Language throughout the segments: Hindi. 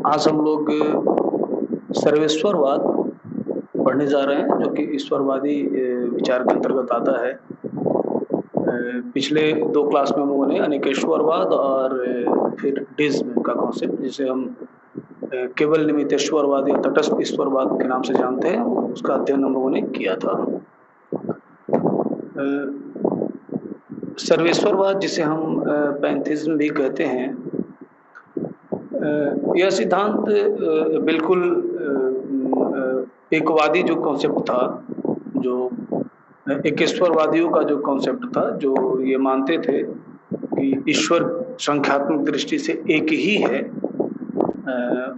आज हम लोग सर्वेश्वरवाद पढ़ने जा रहे हैं, जो कि ईश्वरवादी विचार के अंतर्गत आता है। पिछले 2 क्लास में हम लोगों ने अनेकेश्वरवाद और फिर डिज़्म का कॉन्सेप्ट, जिसे हम केवल निमित्तेश्वरवाद या तटस्थ ईश्वरवाद के नाम से जानते हैं, उसका अध्ययन हम लोगों ने किया था। सर्वेश्वरवाद, जिसे हम पैंथिज्म भी कहते हैं, यह सिद्धांत बिल्कुल एकवादी जो कॉन्सेप्ट था, जो एकेश्वरवादियों का जो कॉन्सेप्ट था, जो ये मानते थे कि ईश्वर संख्यात्मक दृष्टि से एक ही है,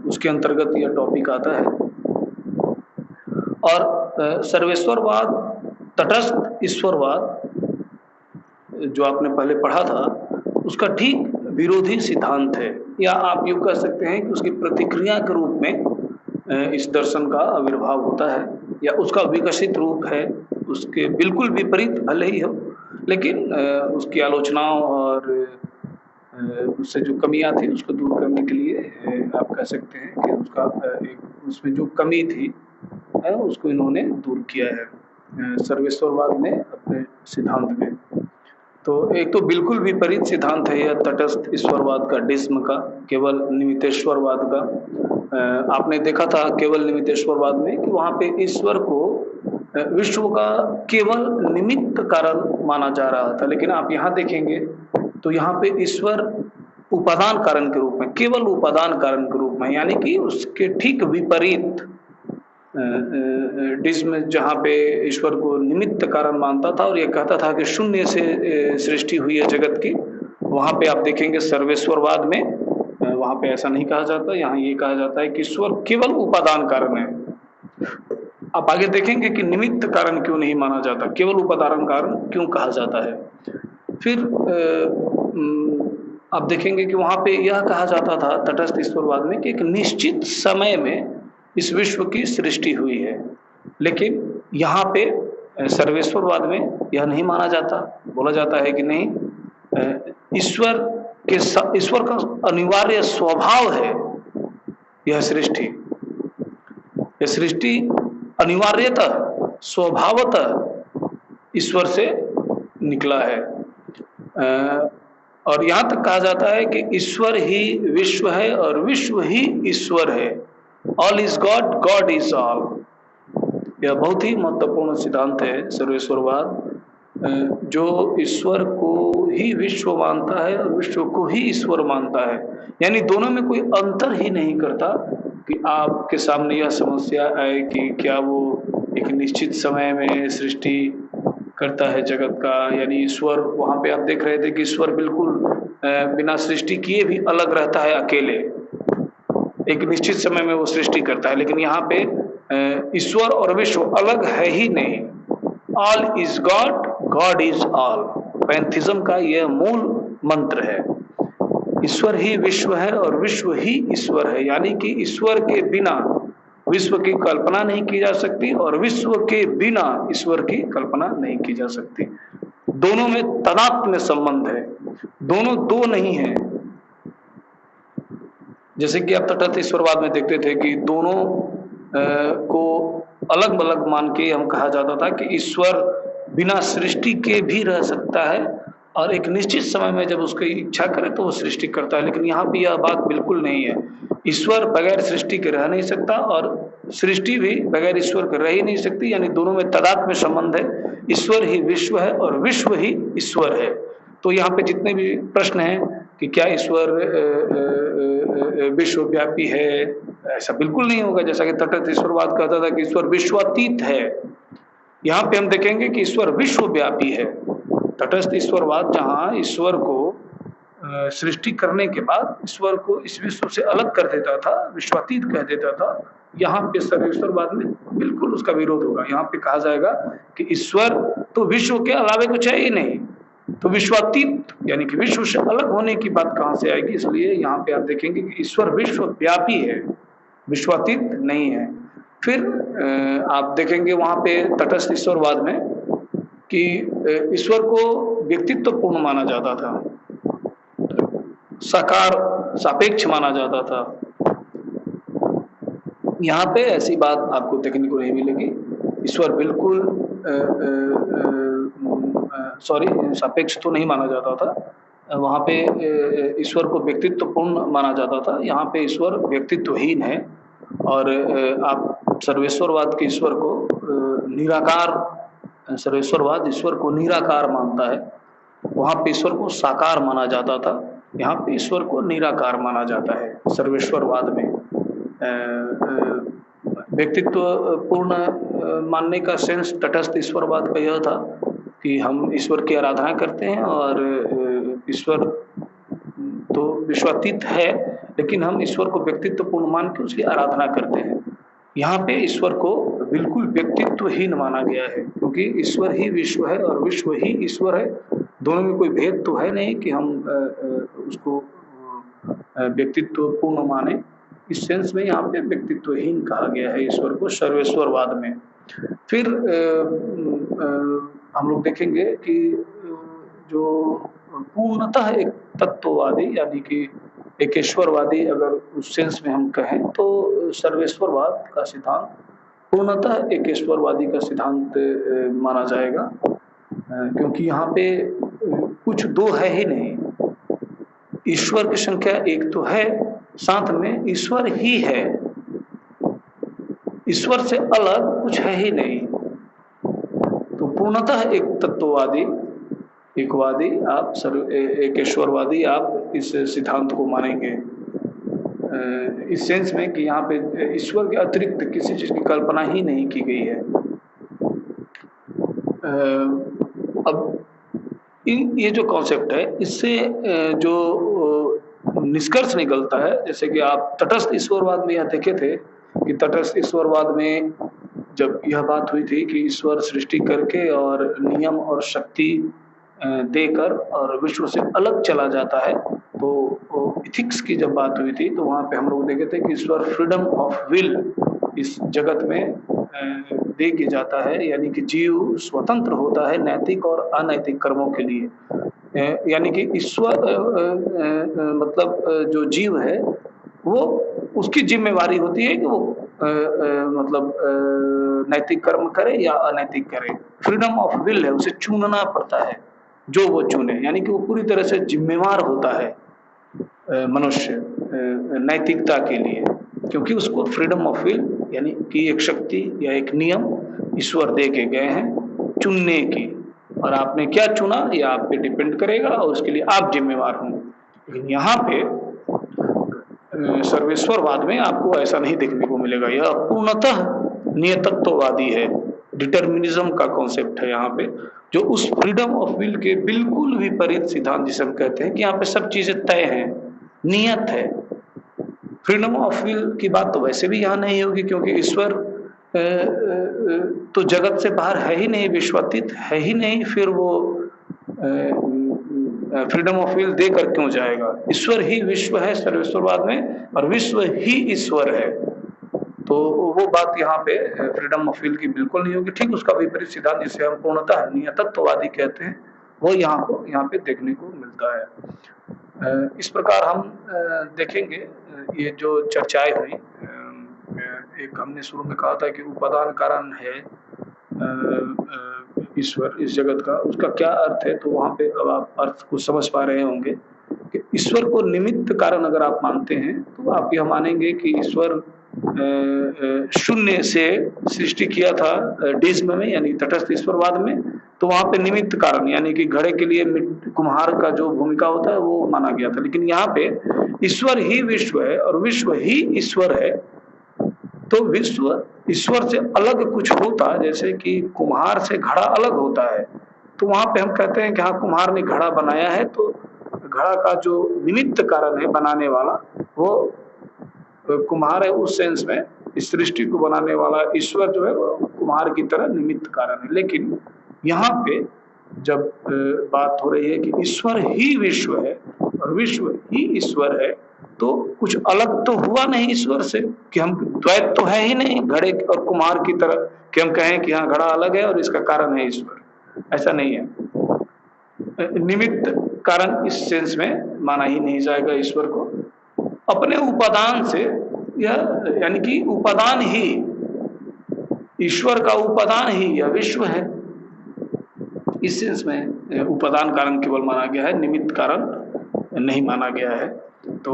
उसके अंतर्गत यह टॉपिक आता है। और सर्वेश्वरवाद, तटस्थ ईश्वरवाद जो आपने पहले पढ़ा था, उसका ठीक विरोधी सिद्धांत है, या आप यूँ कह सकते हैं कि उसकी प्रतिक्रिया के रूप में इस दर्शन का आविर्भाव होता है, या उसका विकसित रूप है। उसके बिल्कुल विपरीत भले ही हो, लेकिन उसकी आलोचनाओं और उससे जो कमियां थी उसको दूर करने के लिए आप कह सकते हैं कि उसमें जो कमी थी उसको इन्होंने दूर किया है सर्वेश्वरवाद ने अपने सिद्धांत में। तो एक तो बिल्कुल विपरीत सिद्धांत है यह तटस्थ ईश्वरवाद का, डिज़्म का, केवल निमित्तेश्वरवाद का। आपने देखा था केवल निमित्तेश्वरवाद में कि वहाँ पे ईश्वर को विश्व का केवल निमित्त कारण माना जा रहा था, लेकिन आप यहाँ देखेंगे तो यहाँ पे ईश्वर उपादान कारण के रूप में, केवल उपादान कारण के रूप में, यानी कि उसके ठीक विपरीत डिज़्म जहाँ पे ईश्वर को निमित्त कारण मानता था और ये कहता था कि शून्य से सृष्टि हुई है जगत की, वहाँ पे आप देखेंगे सर्वेश्वरवाद में वहाँ पे ऐसा नहीं कहा जाता। यहाँ ये कहा जाता है कि ईश्वर केवल उपादान कारण है। आप आगे देखेंगे कि निमित्त कारण क्यों नहीं माना जाता, केवल उपादान कारण क्यों कहा जाता है। फिर आप देखेंगे कि वहाँ पे यह कहा जाता था तटस्थ ईश्वरवाद में कि एक निश्चित समय में इस विश्व की सृष्टि हुई है, लेकिन यहाँ पे सर्वेश्वरवाद में यह नहीं माना जाता। बोला जाता है कि नहीं, ईश्वर का अनिवार्य स्वभाव है यह सृष्टि। यह सृष्टि अनिवार्यतः, स्वभावतः ईश्वर से निकला है। और यहाँ तक कहा जाता है कि ईश्वर ही विश्व है और विश्व ही ईश्वर है। All is God, God is all. यह बहुत ही महत्वपूर्ण सिद्धांत है सर्वेश्वरवाद, जो ईश्वर को ही विश्व मानता है और विश्व को ही ईश्वर मानता है। यानी दोनों में कोई अंतर ही नहीं करता कि आपके सामने यह समस्या आए कि क्या वो एक निश्चित समय में सृष्टि करता है जगत का, यानी ईश्वर, वहाँ पे आप देख रहे थे कि ईश्वर बिल्कुल बिना सृष्टि किए भी अलग रहता है, अकेले एक निश्चित समय में वो सृष्टि करता है। लेकिन यहाँ पे ईश्वर और विश्व अलग है ही नहीं। All is God, God is all. Pantheism का यह मूल मंत्र है। ईश्वर ही विश्व है और विश्व ही ईश्वर है, यानी कि ईश्वर के बिना विश्व की कल्पना नहीं की जा सकती और विश्व के बिना ईश्वर की कल्पना नहीं की जा सकती। दोनों में तादात्म्य संबंध है, दोनों दो नहीं है। जैसे कि आप तटस्थ ईश्वरवाद में देखते थे कि दोनों को अलग अलग मान के हम कहा जाता था कि ईश्वर बिना सृष्टि के भी रह सकता है और एक निश्चित समय में जब उसकी इच्छा करे तो वो सृष्टि करता है। लेकिन यहाँ पे यह बात बिल्कुल नहीं है। ईश्वर बगैर सृष्टि के रह नहीं सकता और सृष्टि भी बगैर ईश्वर के रह ही नहीं सकती, यानी दोनों में तादात्म्य संबंध है। ईश्वर ही विश्व है और विश्व ही ईश्वर है। तो यहाँ पे जितने भी प्रश्न हैं कि क्या ईश्वर विश्वव्यापी है, ऐसा बिल्कुल नहीं होगा। जैसा कि तटस्थ ईश्वरवाद कहता था कि ईश्वर विश्वातीत है, यहाँ पे हम देखेंगे कि ईश्वर विश्वव्यापी है। तटस्थ ईश्वरवाद जहाँ ईश्वर को सृष्टि करने के बाद ईश्वर को इस विश्व से अलग कर देता था, विश्वातीत कह देता था, यहाँ पे सर्वेश्वरवाद में बिल्कुल उसका विरोध होगा। यहाँ पे कहा जाएगा कि ईश्वर तो विश्व के अलावे कुछ है ही नहीं, तो विश्वातीत यानी कि विश्व से अलग होने की बात कहाँ से आएगी। इसलिए यहाँ पे आप देखेंगे कि ईश्वर विश्वव्यापी है, विश्वातीत नहीं है। फिर आप देखेंगे वहाँ पे तटस्थ ईश्वरवाद में कि ईश्वर को व्यक्तित्वपूर्ण माना जाता था, साकार सापेक्ष माना जाता था। यहाँ पे ऐसी बात आपको देखने को नहीं मिलेगी। ईश्वर बिल्कुल सॉरी, सापेक्ष तो नहीं माना जाता था। वहाँ पे ईश्वर को व्यक्तित्वपूर्ण माना जाता था। यहाँ पे ईश्वर व्यक्तित्वहीन है और आप सर्वेश्वरवाद के ईश्वर को निराकार, सर्वेश्वरवाद ईश्वर को निराकार मानता है। वहाँ पे ईश्वर को साकार माना जाता था, यहाँ पे ईश्वर को निराकार माना जाता है सर्वेश्वरवाद में। व्यक्तित्व पूर्ण मानने का सेंस तटस्थ ईश्वरवाद का यह था कि हम ईश्वर की आराधना करते हैं और ईश्वर तो विश्वातीत है, लेकिन हम ईश्वर को व्यक्तित्वपूर्ण मान के उसकी आराधना करते हैं। यहाँ पे ईश्वर को बिल्कुल व्यक्तित्वहीन माना गया है, क्योंकि ईश्वर ही विश्व है और विश्व ही ईश्वर है। दोनों में कोई भेद तो है नहीं कि हम उसको व्यक्तित्वपूर्ण माने। इस सेंस में यहाँ पे व्यक्तित्वहीन कहा गया है ईश्वर को सर्वेश्वरवाद में। फिर हम लोग देखेंगे कि जो पूर्णतः एक तत्ववादी यानी कि एकेश्वरवादी, अगर उस सेंस में हम कहें तो सर्वेश्वरवाद का सिद्धांत पूर्णतः एकेश्वरवादी का सिद्धांत माना जाएगा, क्योंकि यहाँ पे कुछ दो है ही नहीं। ईश्वर की संख्या एक तो है, साथ में ईश्वर ही है, ईश्वर से अलग कुछ है ही नहीं। तो पूर्णतः एक तत्ववादी, एकवादी आप, एकेश्वरवादी आप इस सिद्धांत को मानेंगे इस सेंस में कि यहाँ पे ईश्वर के अतिरिक्त किसी चीज की कल्पना ही नहीं की गई है। अब ये जो कॉन्सेप्ट है, इससे जो निष्कर्ष निकलता है, जैसे कि आप तटस्थ ईश्वरवाद में यह देखे थे कि तटस्थ ईश्वरवाद में जब यह बात हुई थी कि ईश्वर सृष्टि करके और नियम और शक्ति देकर और विश्व से अलग चला जाता है, तो इथिक्स की जब बात हुई थी तो वहाँ पे हम लोग देखे थे कि ईश्वर फ्रीडम ऑफ विल इस जगत में दे के जाता है, यानी कि जीव स्वतंत्र होता है नैतिक और अनैतिक कर्मों के लिए। यानी कि ईश्वर मतलब जो जीव है वो, उसकी जिम्मेवारी होती है कि वो मतलब नैतिक कर्म करे या अनैतिक करे। फ्रीडम ऑफ विल है, उसे चुनना पड़ता है जो वो चुने, यानी कि वो पूरी तरह से जिम्मेवार होता है मनुष्य नैतिकता के लिए, क्योंकि उसको फ्रीडम ऑफ विल यानी कि एक शक्ति या एक नियम ईश्वर दे के गए हैं चुनने की, और आपने क्या चुना ये आप पे डिपेंड करेगा और उसके लिए आप जिम्मेवार हों। लेकिन यहाँ पे सर्वेश्वरवाद में आपको ऐसा नहीं देखने को मिलेगा, यह पूर्णतः नियतत्ववादी है, डिटर्मिनिज्म का कॉन्सेप्ट है यहाँ पे, जो उस फ्रीडम ऑफ विल के बिल्कुल विपरीत सिद्धांत जिसे हम कहते हैं कि यहाँ पे सब चीजें तय हैं, नियत है। फ्रीडम ऑफ विल की बात तो वैसे भी यहाँ नहीं होगी, क्योंकि ईश्वर तो जगत से बाहर है ही नहीं, विश्वातीत है ही नहीं, फिर वो फ्रीडम ऑफ विल देकर क्यों जाएगा? ईश्वर ही विश्व है सर्वेश्वरवाद में, और विश्व ही ईश्वर है, तो वो बात यहाँ पे फ्रीडम ऑफ विल की बिल्कुल नहीं होगी। ठीक उसका विपरीत सिद्धांत जिसे हम पूर्णतः नियतत्ववादी कहते हैं, वो यहाँ पे देखने को मिलता है। इस प्रकार हम देखेंगे ये जो चर्चाएं हुई, एक हमने शुरू में कहा था कि उपादान कारण है ईश्वर इस जगत का, उसका क्या अर्थ है, तो वहाँ पे अब आप अर्थ को समझ पा रहे होंगे कि ईश्वर को निमित्त कारण अगर आप मानते हैं तो आप यह मानेंगे कि ईश्वर शून्य से सृष्टि किया था डिज्म में, यानी तटस्थ ईश्वरवाद में, तो वहां पे निमित्त कारण यानी कि घड़े के लिए कुम्हार का जो भूमिका होता है वो माना गया था। लेकिन यहाँ पे ईश्वर ही विश्व है और विश्व ही ईश्वर है, तो विश्व ईश्वर से अलग कुछ होता, जैसे कि कुम्हार से घड़ा अलग होता है, तो वहां पे हम कहते हैं कि हाँ कुम्हार ने घड़ा बनाया है, तो घड़ा का जो निमित्त कारण है बनाने वाला वो कुम्हार है, उस सेंस में इस सृष्टि को बनाने वाला ईश्वर जो है वो कुम्हार की तरह निमित्त कारण है। लेकिन यहाँ पे जब बात हो रही है कि ईश्वर ही विश्व है और विश्व ही ईश्वर है, तो कुछ अलग तो हुआ नहीं ईश्वर से, कि हम द्वैत तो है ही नहीं घड़े और कुम्हार की तरह कि हम कहें कि हाँ घड़ा अलग है और इसका कारण है ईश्वर, ऐसा नहीं है। निमित्त कारण इस सेंस में माना ही नहीं जाएगा ईश्वर को। अपने उपादान से यह यानी कि उपादान ही, ईश्वर का उपादान ही यह विश्व है। इस सेंस में उपादान कारण केवल माना गया है, निमित्त कारण नहीं माना गया है। तो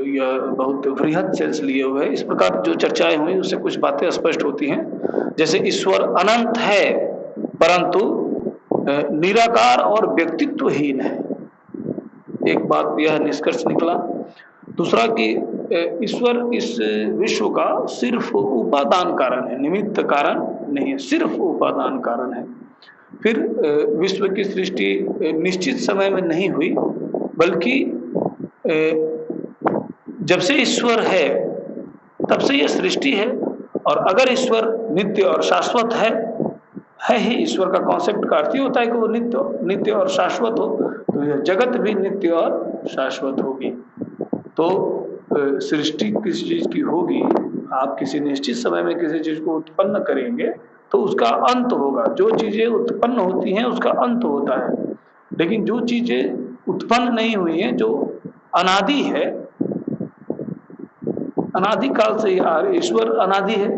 यह बहुत वृहद सेंस लिए हुए है। इस प्रकार जो चर्चाएं हुई उससे कुछ बातें स्पष्ट होती हैं। जैसे ईश्वर अनंत है परंतु निराकार और व्यक्तित्वहीन है, एक बात यह निष्कर्ष निकला। दूसरा कि ईश्वर इस विश्व का सिर्फ उपादान कारण है, निमित्त कारण नहीं है, सिर्फ उपादान कारण है। फिर विश्व की सृष्टि निश्चित समय में नहीं हुई, बल्कि जब से ईश्वर है तब से यह सृष्टि है। और अगर ईश्वर नित्य और शाश्वत है ही, ईश्वर का कॉन्सेप्ट का अर्थ ही होता है कि वो नित्य और शाश्वत हो, तो यह जगत भी नित्य और शाश्वत होगी। तो सृष्टि किसी चीज की होगी, आप किसी निश्चित समय में किसी चीज को उत्पन्न करेंगे तो उसका अंत होगा। जो चीजें उत्पन्न होती हैं उसका अंत होता है, लेकिन जो चीजें उत्पन्न नहीं हुई हैं, जो अनादि है, अनादि काल से ही ईश्वर अनादि है,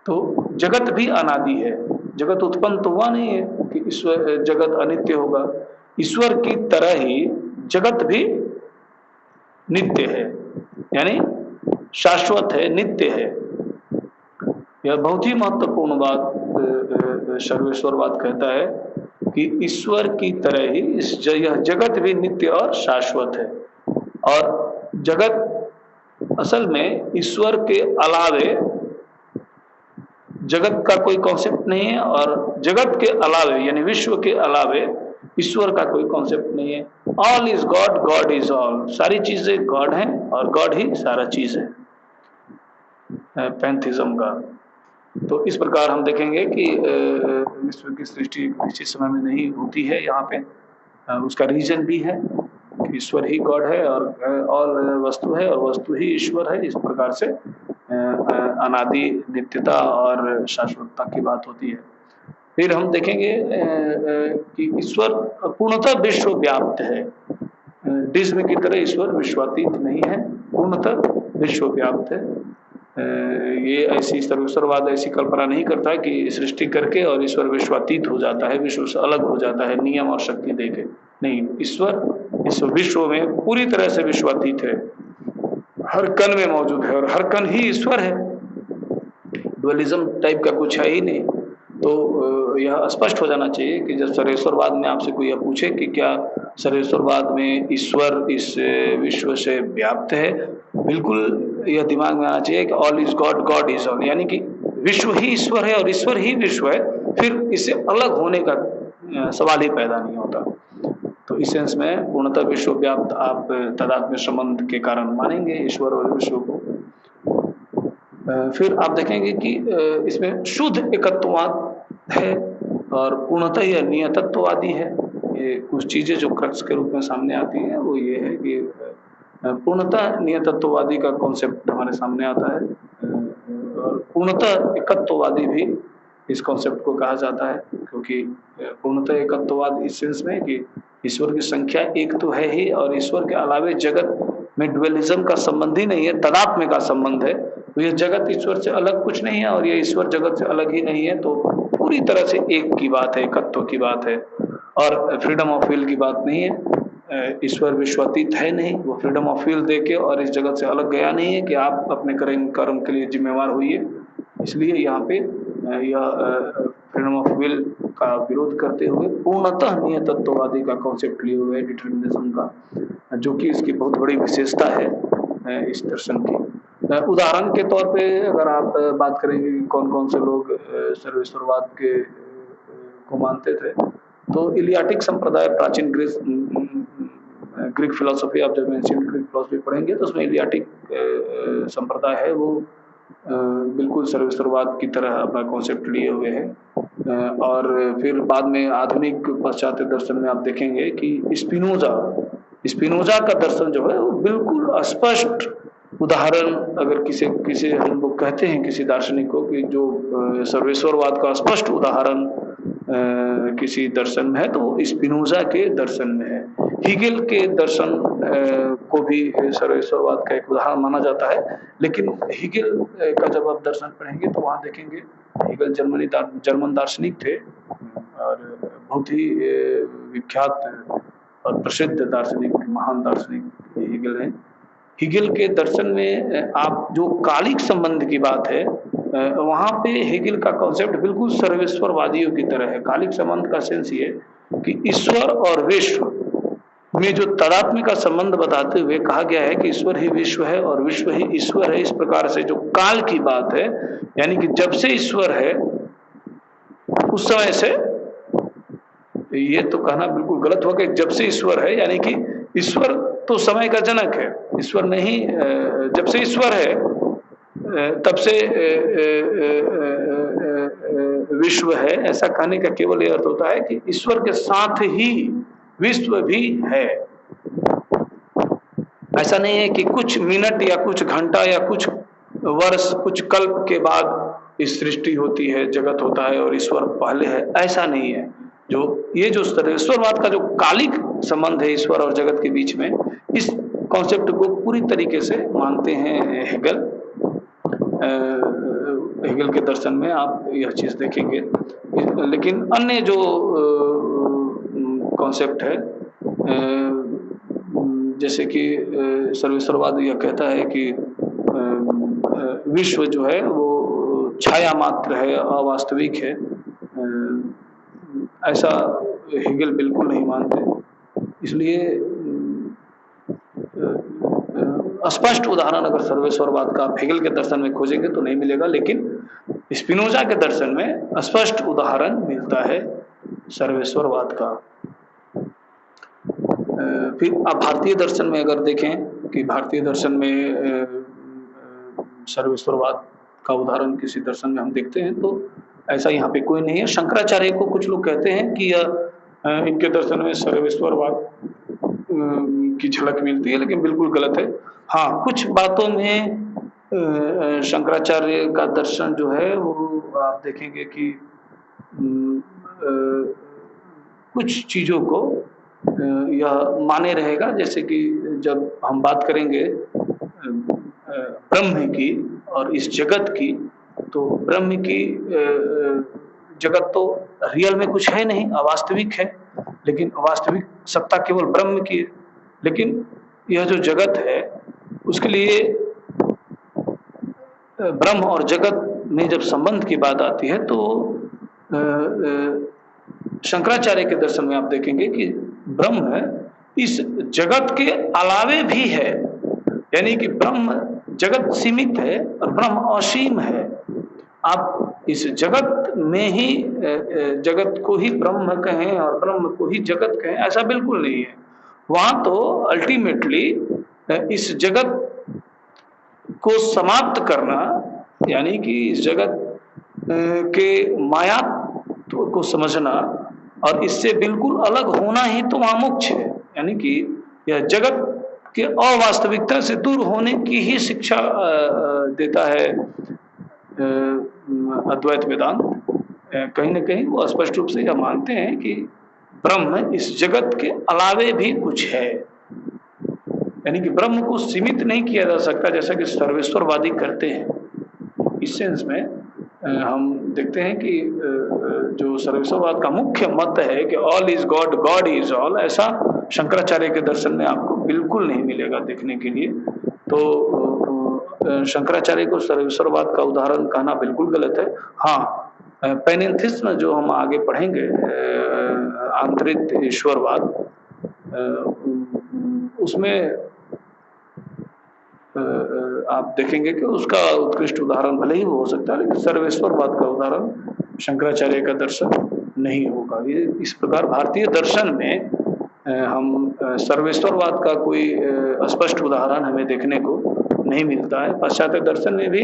तो जगत भी अनादि है। जगत उत्पन्न तो हुआ नहीं है कि ईश्वर जगत अनित्य होगा। ईश्वर की तरह ही जगत भी नित्य है, यानी शाश्वत है, नित्य है। यह बहुत ही महत्वपूर्ण बात सर्वेश्वरवाद कहता है कि ईश्वर की तरह ही यह जगत भी नित्य और शाश्वत है। और जगत असल में ईश्वर के अलावे जगत का कोई कॉन्सेप्ट नहीं है, और जगत के अलावे यानी विश्व के अलावे ईश्वर का कोई कॉन्सेप्ट नहीं है। All is God, God is all. सारी चीजें गॉड हैं और गॉड ही सारा चीज है, पैंथिज्म का। तो इस प्रकार हम देखेंगे कि विश्व की सृष्टि निश्चित समय में नहीं होती है। यहाँ पे उसका रीजन भी है कि ईश्वर ही गॉड है और वस्तु है, और वस्तु ही ईश्वर है। इस प्रकार से अनादि नित्यता और शाश्वतता की बात होती है। फिर हम देखेंगे कि ईश्वर पूर्णतः विश्व व्याप्त है। डिज्म की तरह ईश्वर विश्वातीत नहीं है, पूर्णतः विश्व व्याप्त है। ये ऐसी सर्वेश्वरवाद ऐसी कल्पना नहीं करता कि सृष्टि करके और ईश्वर विश्वातीत हो जाता है, विश्व से अलग हो जाता है नियम और शक्ति देके। नहीं, ईश्वर इस विश्व में पूरी तरह से विश्वातीत है, हर कण में मौजूद है और हर कण ही ईश्वर है। डुअलिज्म टाइप का कुछ है ही नहीं। तो यह स्पष्ट हो जाना चाहिए कि जब सर्वेश्वरवाद में आपसे कोई यह पूछे कि क्या सर्वेश्वरवाद में ईश्वर इस विश्व से व्याप्त है, बिल्कुल यह दिमाग में आना चाहिए कि all is God, God is all, यानी कि विश्व ही ईश्वर है और ईश्वर ही विश्व है। फिर इससे अलग होने का सवाल ही पैदा नहीं होता। तो इस सेंस में पूर्णतः विश्व व्याप्त आप तादात्म्य संबंध के कारण मानेंगे ईश्वर और विश्व को। फिर आप देखेंगे कि इसमें शुद्ध एकत्ववाद है और पूर्णतः यह नियतत्ववादी है। ये कुछ चीजें जो क्रक्स के रूप में सामने आती हैं वो ये है कि पूर्णतः नियतत्ववादी का कॉन्सेप्ट हमारे सामने आता है, और पूर्णतः एकत्ववादी भी इस कॉन्सेप्ट को कहा जाता है, क्योंकि पूर्णतः एकत्ववाद इस सेंस में कि ईश्वर की संख्या एक तो है ही, और ईश्वर के अलावे जगत में ड्युअलिज्म का संबंध ही नहीं है, तादात्म्य का संबंध है। तो यह जगत ईश्वर से अलग कुछ नहीं है और यह ईश्वर जगत से अलग ही नहीं है। तो पूरी तरह से एक की बात है, एकत्व की बात है, और फ्रीडम ऑफ विल की बात नहीं है। ईश्वर विश्वातीत है नहीं, वो फ्रीडम ऑफ विल देके और इस जगत से अलग गया नहीं है कि आप अपने कर्म के लिए जिम्मेवार होइए। इसलिए यहाँ पे यह फ्रीडम ऑफ विल का विरोध करते हुए पूर्णतः नियतत्ववादी का कॉन्सेप्ट लिए हुए डिटरमिनिज्म का, जो कि इसकी बहुत बड़ी विशेषता है इस दर्शन की। उदाहरण के तौर पे अगर आप बात करेंगे कि कौन कौन से लोग सर्वेश्वरवाद के को मानते थे, तो इलियाटिक संप्रदाय, प्राचीन ग्रीक फिलोसफी, आप जब एंशिएंट ग्रीक फिलोसफी पढ़ेंगे तो उसमें इलियाटिक संप्रदाय है, वो बिल्कुल सर्वेश्वरवाद की तरह अपना कॉन्सेप्ट लिए हुए हैं। और फिर बाद में आधुनिक पाश्चात्य दर्शन में आप देखेंगे कि स्पिनोजा का दर्शन जो है वो बिल्कुल स्पष्ट उदाहरण, अगर किसी हम लोग कहते हैं किसी दार्शनिक को कि जो सर्वेश्वरवाद का स्पष्ट उदाहरण किसी दर्शन में है तो स्पिनोजा के दर्शन में है। हीगेल के दर्शन को भी सर्वेश्वरवाद का एक उदाहरण माना जाता है। लेकिन हीगेल का जब आप दर्शन पढ़ेंगे तो वहाँ देखेंगे, हीगेल जर्मन दार्शनिक थे और बहुत ही विख्यात और प्रसिद्ध दार्शनिक, महान दार्शनिक हीगेल हैं। हीगेल के दर्शन में आप जो कालिक संबंध की बात है, वहाँ पे हीगेल का कॉन्सेप्ट बिल्कुल सर्वेश्वरवादियों की तरह है। कालिक संबंध का सेंस ये कि ईश्वर और विश्व में जो तादात्म्य का संबंध बताते हुए कहा गया है कि ईश्वर ही विश्व है और विश्व ही ईश्वर है। इस प्रकार से जो काल की बात है, यानी कि जब से ईश्वर है उस समय से, ये तो कहना बिल्कुल गलत होगा कि जब से ईश्वर है, यानी कि ईश्वर तो समय का जनक है, ईश्वर नहीं, जब से ईश्वर है तब से विश्व है, ऐसा कहने का केवल यह अर्थ होता है कि ईश्वर के साथ ही विश्व भी है। ऐसा नहीं है कि कुछ मिनट या कुछ घंटा या कुछ वर्ष, कुछ कल्प के बाद इस सृष्टि होती है, जगत होता है और ईश्वर पहले है, ऐसा नहीं है। ये जो ईश्वरवाद का जो कालिक संबंध है ईश्वर और जगत के बीच में, इस कॉन्सेप्ट को पूरी तरीके से मानते हैं हेगेल। हेगेल के दर्शन में आप यह चीज देखेंगे। लेकिन अन्य जो कॉन्सेप्ट है, जैसे कि सर्वेश्वरवाद यह कहता है कि विश्व जो है वो छाया मात्र है, अवास्तविक है, ऐसा हेगेल बिल्कुल नहीं मानते। इसलिए स्पष्ट उदाहरण अगर सर्वेश्वरवाद का आप हेगेल के दर्शन में खोजेंगे तो नहीं मिलेगा, लेकिन स्पिनोजा के दर्शन में स्पष्ट उदाहरण मिलता है सर्वेश्वरवाद का। फिर आप भारतीय दर्शन में अगर देखें कि भारतीय दर्शन में सर्वेश्वरवाद का उदाहरण किसी दर्शन में हम देखते हैं तो ऐसा यहाँ पे कोई नहीं है। शंकराचार्य को कुछ लोग कहते हैं कि इनके दर्शन में सर्वेश्वरवाद की झलक मिलती है, लेकिन बिल्कुल गलत है। हाँ, कुछ बातों में शंकराचार्य का दर्शन जो है वो आप देखेंगे कि कुछ चीजों को यह माने रहेगा, जैसे कि जब हम बात करेंगे ब्रह्म की और इस जगत की, तो ब्रह्म की जगत तो रियल में कुछ है नहीं, अवास्तविक है, लेकिन वास्तविक सत्ता केवल ब्रह्म की है। लेकिन यह जो जगत है उसके लिए ब्रह्म और जगत में जब संबंध की बात आती है तो शंकराचार्य के दर्शन में आप देखेंगे कि ब्रह्म इस जगत के अलावे भी है, यानी कि ब्रह्म जगत सीमित है और ब्रह्म असीम है। आप इस जगत में ही जगत को ही ब्रह्म कहें और ब्रह्म को ही जगत कहें, ऐसा बिल्कुल नहीं है। वहां तो अल्टीमेटली इस जगत को समाप्त करना, यानी कि इस जगत के माया को समझना और इससे बिल्कुल अलग होना ही तो वहां मोक्ष है। यानी कि यह जगत के अवास्तविकता से दूर होने की ही शिक्षा देता है अद्वैत वेदांत। कहीं न कहीं वो स्पष्ट रूप से यह मानते हैं कि ब्रह्म इस जगत के अलावे भी कुछ है, यानी कि ब्रह्म को सीमित नहीं किया जा सकता जैसा कि सर्वेश्वरवादी करते हैं। इस सेंस में हम देखते हैं कि जो सर्वेश्वरवाद का मुख्य मत है कि all is God, God is all, ऐसा शंकराचार्य के दर्शन में आपको बिल्कुल नहीं मिलेगा देखने के लिए। तो शंकराचार्य को सर्वेश्वरवाद का उदाहरण कहना बिल्कुल गलत है। हाँ, पैनेथिज्म जो हम आगे पढ़ेंगे, आंतरिक ईश्वरवाद, उसमें आप देखेंगे कि उसका उत्कृष्ट उदाहरण भले ही वो हो सकता है, लेकिन सर्वेश्वरवाद का उदाहरण शंकराचार्य का दर्शन नहीं होगा। ये इस प्रकार भारतीय दर्शन में हम सर्वेश्वरवाद का कोई स्पष्ट उदाहरण हमें देखने को नहीं मिलता है। पाश्चात्य दर्शन में भी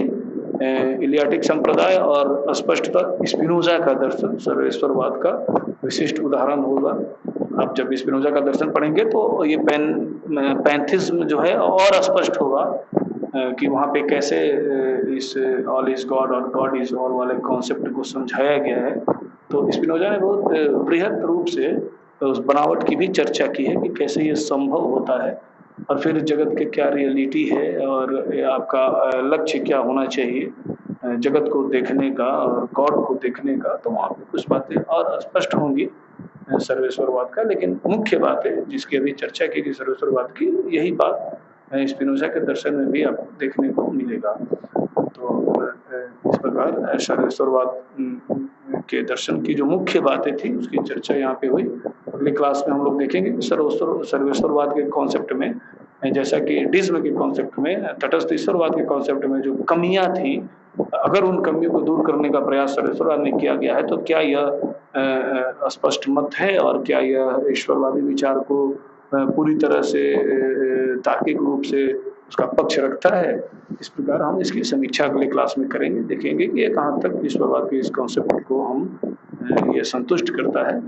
इलियाटिक संप्रदाय और स्पष्टतः स्पिनोजा का दर्शन सर्वेश्वरवाद का विशिष्ट उदाहरण होगा। आप जब स्पिनोजा का दर्शन पढ़ेंगे तो ये पैंथिज्म जो है और स्पष्ट होगा कि वहाँ पे कैसे इस ऑल इज गॉड और गॉड इज ऑल वाले कॉन्सेप्ट को समझाया गया है। तो स्पिनोजा ने बहुत बृहद रूप से उस बनावट की भी चर्चा की है कि कैसे ये संभव होता है और फिर जगत के क्या रियलिटी है और आपका लक्ष्य क्या होना चाहिए जगत को देखने का और गॉड को देखने का, तो वहाँ पे कुछ बातें और स्पष्ट होंगी सर्वेश्वरवाद का। लेकिन मुख्य बात है जिसकी अभी चर्चा की थी सर्वेश्वरवाद की, यही बात स्पिनोजा के दर्शन में भी आपको देखने को मिलेगा। तो इस प्रकार सर्वेश्वरवाद के दर्शन की जो मुख्य बातें थी उसकी चर्चा यहाँ पे हुई। अगली क्लास में हम लोग देखेंगे सर्वेश्वरवाद के कॉन्सेप्ट में, जैसा कि डिज्म के कॉन्सेप्ट में, तटस्थ ईश्वरवाद के कॉन्सेप्ट में जो कमियां थी, अगर उन कमियों को दूर करने का प्रयास सर्वेश्वरवाद में किया गया है तो क्या यह स्पष्ट मत है और क्या यह ईश्वरवादी विचार को पूरी तरह से तार्किक रूप से उसका पक्ष रखता है। इस प्रकार हम इसकी समीक्षा अगले क्लास में करेंगे, देखेंगे कि ये कहाँ तक ईश्वरवाद के इस कॉन्सेप्ट को हम ये संतुष्ट करता है।